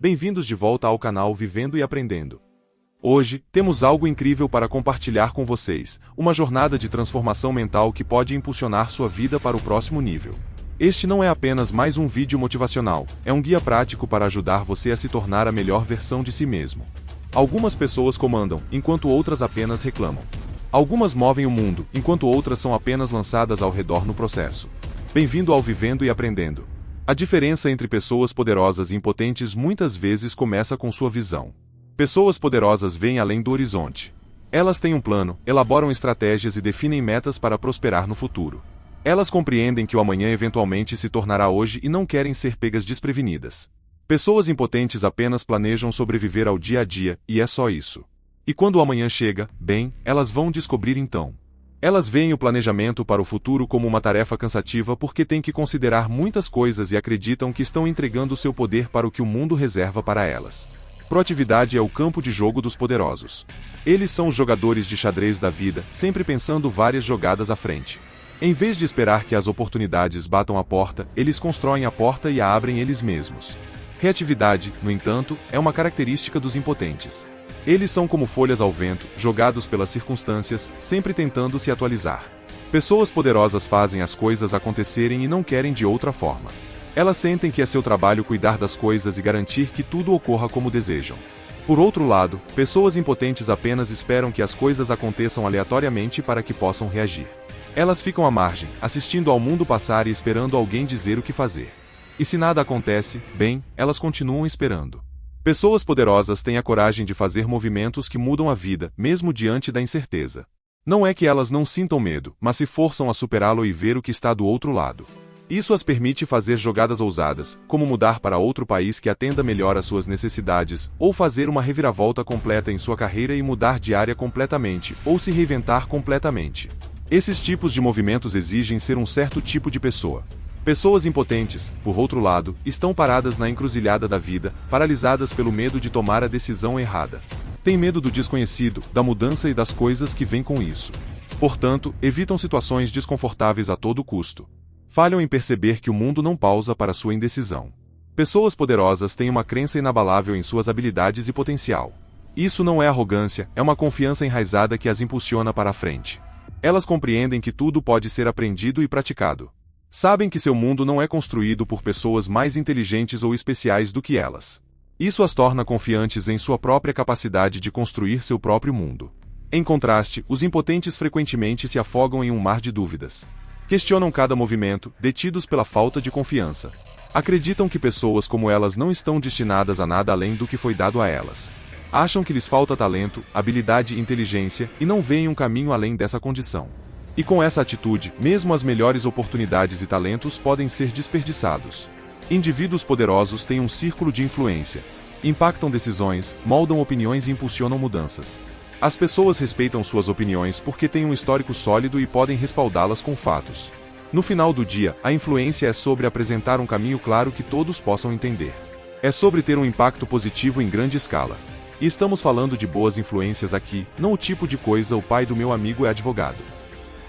Bem-vindos de volta ao canal Vivendo e Aprendendo. Hoje, temos algo incrível para compartilhar com vocês, uma jornada de transformação mental que pode impulsionar sua vida para o próximo nível. Este não é apenas mais um vídeo motivacional, é um guia prático para ajudar você a se tornar a melhor versão de si mesmo. Algumas pessoas comandam, enquanto outras apenas reclamam. Algumas movem o mundo, enquanto outras são apenas lançadas ao redor no processo. Bem-vindo ao Vivendo e Aprendendo. A diferença entre pessoas poderosas e impotentes muitas vezes começa com sua visão. Pessoas poderosas veem além do horizonte. Elas têm um plano, elaboram estratégias e definem metas para prosperar no futuro. Elas compreendem que o amanhã eventualmente se tornará hoje e não querem ser pegas desprevenidas. Pessoas impotentes apenas planejam sobreviver ao dia a dia, e é só isso. E quando o amanhã chega, bem, elas vão descobrir então. Elas veem o planejamento para o futuro como uma tarefa cansativa porque têm que considerar muitas coisas e acreditam que estão entregando seu poder para o que o mundo reserva para elas. Proatividade é o campo de jogo dos poderosos. Eles são os jogadores de xadrez da vida, sempre pensando várias jogadas à frente. Em vez de esperar que as oportunidades batam a porta, eles constroem a porta e a abrem eles mesmos. Reatividade, no entanto, é uma característica dos impotentes. Eles são como folhas ao vento, jogados pelas circunstâncias, sempre tentando se atualizar. Pessoas poderosas fazem as coisas acontecerem e não querem de outra forma. Elas sentem que é seu trabalho cuidar das coisas e garantir que tudo ocorra como desejam. Por outro lado, pessoas impotentes apenas esperam que as coisas aconteçam aleatoriamente para que possam reagir. Elas ficam à margem, assistindo ao mundo passar e esperando alguém dizer o que fazer. E se nada acontece, bem, elas continuam esperando. Pessoas poderosas têm a coragem de fazer movimentos que mudam a vida, mesmo diante da incerteza. Não é que elas não sintam medo, mas se forçam a superá-lo e ver o que está do outro lado. Isso as permite fazer jogadas ousadas, como mudar para outro país que atenda melhor às suas necessidades, ou fazer uma reviravolta completa em sua carreira e mudar de área completamente, ou se reinventar completamente. Esses tipos de movimentos exigem ser um certo tipo de pessoa. Pessoas impotentes, por outro lado, estão paradas na encruzilhada da vida, paralisadas pelo medo de tomar a decisão errada. Têm medo do desconhecido, da mudança e das coisas que vêm com isso. Portanto, evitam situações desconfortáveis a todo custo. Falham em perceber que o mundo não pausa para sua indecisão. Pessoas poderosas têm uma crença inabalável em suas habilidades e potencial. Isso não é arrogância, é uma confiança enraizada que as impulsiona para a frente. Elas compreendem que tudo pode ser aprendido e praticado. Sabem que seu mundo não é construído por pessoas mais inteligentes ou especiais do que elas. Isso as torna confiantes em sua própria capacidade de construir seu próprio mundo. Em contraste, os impotentes frequentemente se afogam em um mar de dúvidas. Questionam cada movimento, detidos pela falta de confiança. Acreditam que pessoas como elas não estão destinadas a nada além do que foi dado a elas. Acham que lhes falta talento, habilidade e inteligência, e não veem um caminho além dessa condição. E com essa atitude, mesmo as melhores oportunidades e talentos podem ser desperdiçados. Indivíduos poderosos têm um círculo de influência. Impactam decisões, moldam opiniões e impulsionam mudanças. As pessoas respeitam suas opiniões porque têm um histórico sólido e podem respaldá-las com fatos. No final do dia, a influência é sobre apresentar um caminho claro que todos possam entender. É sobre ter um impacto positivo em grande escala. E estamos falando de boas influências aqui, não o tipo de coisa o pai do meu amigo é advogado.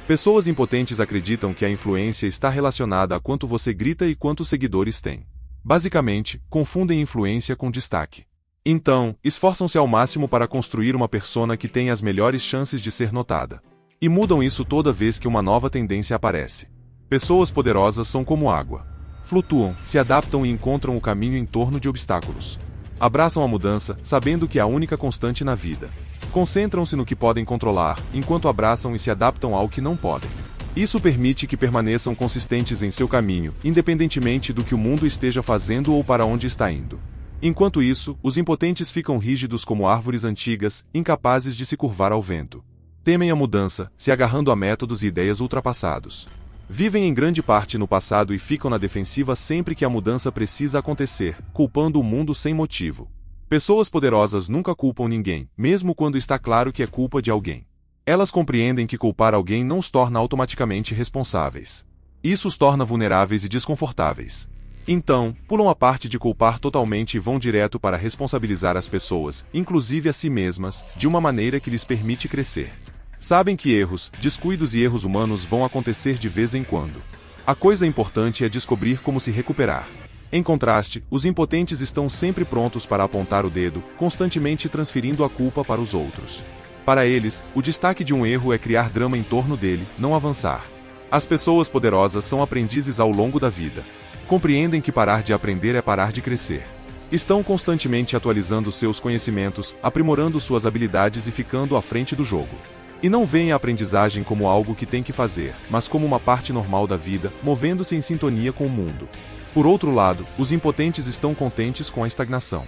Pessoas impotentes acreditam que a influência está relacionada a quanto você grita e quantos seguidores tem. Basicamente, confundem influência com destaque. Então, esforçam-se ao máximo para construir uma persona que tenha as melhores chances de ser notada. E mudam isso toda vez que uma nova tendência aparece. Pessoas poderosas são como água. Flutuam, se adaptam e encontram o caminho em torno de obstáculos. Abraçam a mudança, sabendo que é a única constante na vida. Concentram-se no que podem controlar, enquanto abraçam e se adaptam ao que não podem. Isso permite que permaneçam consistentes em seu caminho, independentemente do que o mundo esteja fazendo ou para onde está indo. Enquanto isso, os impotentes ficam rígidos como árvores antigas, incapazes de se curvar ao vento. Temem a mudança, se agarrando a métodos e ideias ultrapassados. Vivem em grande parte no passado e ficam na defensiva sempre que a mudança precisa acontecer, culpando o mundo sem motivo. Pessoas poderosas nunca culpam ninguém, mesmo quando está claro que é culpa de alguém. Elas compreendem que culpar alguém não os torna automaticamente responsáveis. Isso os torna vulneráveis e desconfortáveis. Então, pulam a parte de culpar totalmente e vão direto para responsabilizar as pessoas, inclusive a si mesmas, de uma maneira que lhes permite crescer. Sabem que erros, descuidos e erros humanos vão acontecer de vez em quando. A coisa importante é descobrir como se recuperar. Em contraste, os impotentes estão sempre prontos para apontar o dedo, constantemente transferindo a culpa para os outros. Para eles, o destaque de um erro é criar drama em torno dele, não avançar. As pessoas poderosas são aprendizes ao longo da vida. Compreendem que parar de aprender é parar de crescer. Estão constantemente atualizando seus conhecimentos, aprimorando suas habilidades e ficando à frente do jogo. E não veem a aprendizagem como algo que tem que fazer, mas como uma parte normal da vida, movendo-se em sintonia com o mundo. Por outro lado, os impotentes estão contentes com a estagnação.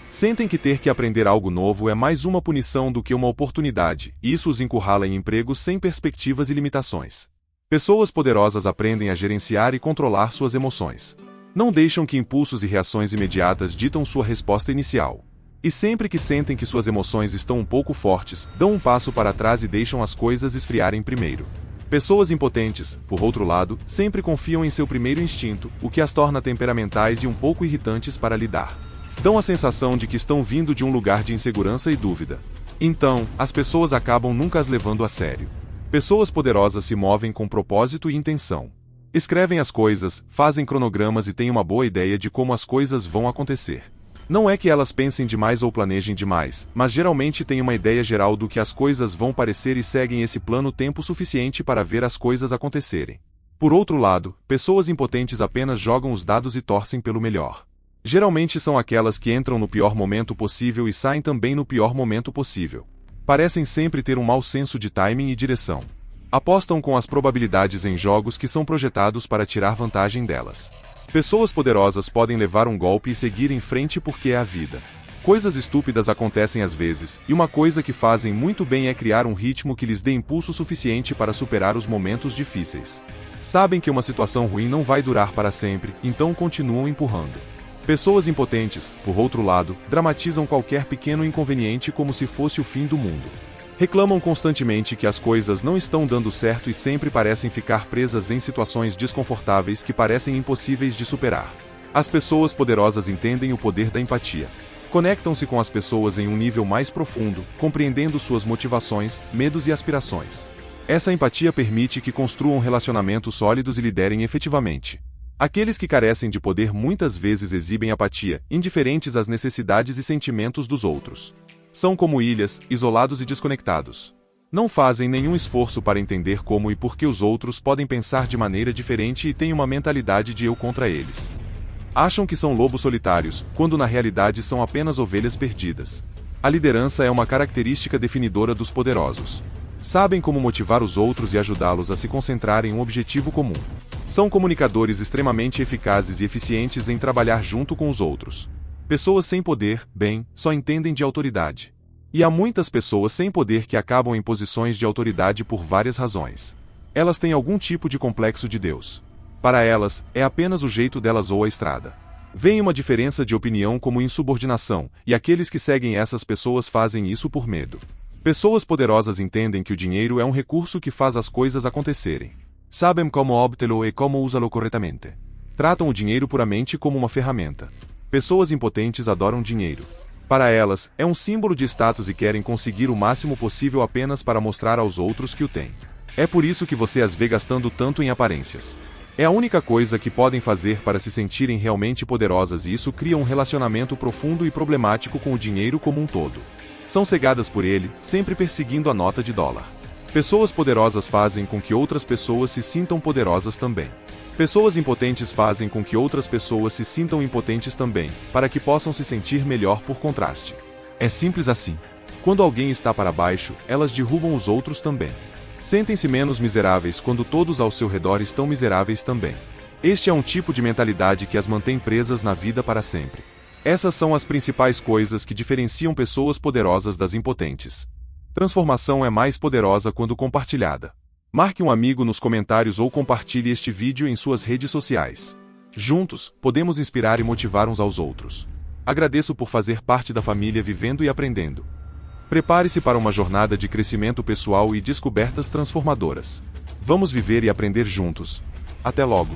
Sentem que ter que aprender algo novo é mais uma punição do que uma oportunidade, e isso os encurrala em empregos sem perspectivas e limitações. Pessoas poderosas aprendem a gerenciar e controlar suas emoções. Não deixam que impulsos e reações imediatas ditam sua resposta inicial. E sempre que sentem que suas emoções estão um pouco fortes, dão um passo para trás e deixam as coisas esfriarem primeiro. Pessoas impotentes, por outro lado, sempre confiam em seu primeiro instinto, o que as torna temperamentais e um pouco irritantes para lidar. Dão a sensação de que estão vindo de um lugar de insegurança e dúvida. Então, as pessoas acabam nunca as levando a sério. Pessoas poderosas se movem com propósito e intenção. Escrevem as coisas, fazem cronogramas e têm uma boa ideia de como as coisas vão acontecer. Não é que elas pensem demais ou planejem demais, mas geralmente têm uma ideia geral do que as coisas vão parecer e seguem esse plano tempo suficiente para ver as coisas acontecerem. Por outro lado, pessoas impotentes apenas jogam os dados e torcem pelo melhor. Geralmente são aquelas que entram no pior momento possível e saem também no pior momento possível. Parecem sempre ter um mau senso de timing e direção. Apostam com as probabilidades em jogos que são projetados para tirar vantagem delas. Pessoas poderosas podem levar um golpe e seguir em frente porque é a vida. Coisas estúpidas acontecem às vezes, e uma coisa que fazem muito bem é criar um ritmo que lhes dê impulso suficiente para superar os momentos difíceis. Sabem que uma situação ruim não vai durar para sempre, então continuam empurrando. Pessoas impotentes, por outro lado, dramatizam qualquer pequeno inconveniente como se fosse o fim do mundo. Reclamam constantemente que as coisas não estão dando certo e sempre parecem ficar presas em situações desconfortáveis que parecem impossíveis de superar. As pessoas poderosas entendem o poder da empatia. Conectam-se com as pessoas em um nível mais profundo, compreendendo suas motivações, medos e aspirações. Essa empatia permite que construam relacionamentos sólidos e liderem efetivamente. Aqueles que carecem de poder muitas vezes exibem apatia, indiferentes às necessidades e sentimentos dos outros. São como ilhas, isolados e desconectados. Não fazem nenhum esforço para entender como e por que os outros podem pensar de maneira diferente e têm uma mentalidade de eu contra eles. Acham que são lobos solitários, quando na realidade são apenas ovelhas perdidas. A liderança é uma característica definidora dos poderosos. Sabem como motivar os outros e ajudá-los a se concentrar em um objetivo comum. São comunicadores extremamente eficazes e eficientes em trabalhar junto com os outros. Pessoas sem poder, só entendem de autoridade. E há muitas pessoas sem poder que acabam em posições de autoridade por várias razões. Elas têm algum tipo de complexo de Deus. Para elas, é apenas o jeito delas ou a estrada. Veem uma diferença de opinião como insubordinação, e aqueles que seguem essas pessoas fazem isso por medo. Pessoas poderosas entendem que o dinheiro é um recurso que faz as coisas acontecerem. Sabem como obtê-lo e como usá-lo corretamente. Tratam o dinheiro puramente como uma ferramenta. Pessoas impotentes adoram dinheiro. Para elas, é um símbolo de status e querem conseguir o máximo possível apenas para mostrar aos outros que o têm. É por isso que você as vê gastando tanto em aparências. É a única coisa que podem fazer para se sentirem realmente poderosas e isso cria um relacionamento profundo e problemático com o dinheiro como um todo. São cegadas por ele, sempre perseguindo a nota de dólar. Pessoas poderosas fazem com que outras pessoas se sintam poderosas também. Pessoas impotentes fazem com que outras pessoas se sintam impotentes também, para que possam se sentir melhor por contraste. É simples assim. Quando alguém está para baixo, elas derrubam os outros também. Sentem-se menos miseráveis quando todos ao seu redor estão miseráveis também. Este é um tipo de mentalidade que as mantém presas na vida para sempre. Essas são as principais coisas que diferenciam pessoas poderosas das impotentes. Transformação é mais poderosa quando compartilhada. Marque um amigo nos comentários ou compartilhe este vídeo em suas redes sociais. Juntos, podemos inspirar e motivar uns aos outros. Agradeço por fazer parte da família Vivendo e Aprendendo. Prepare-se para uma jornada de crescimento pessoal e descobertas transformadoras. Vamos viver e aprender juntos. Até logo!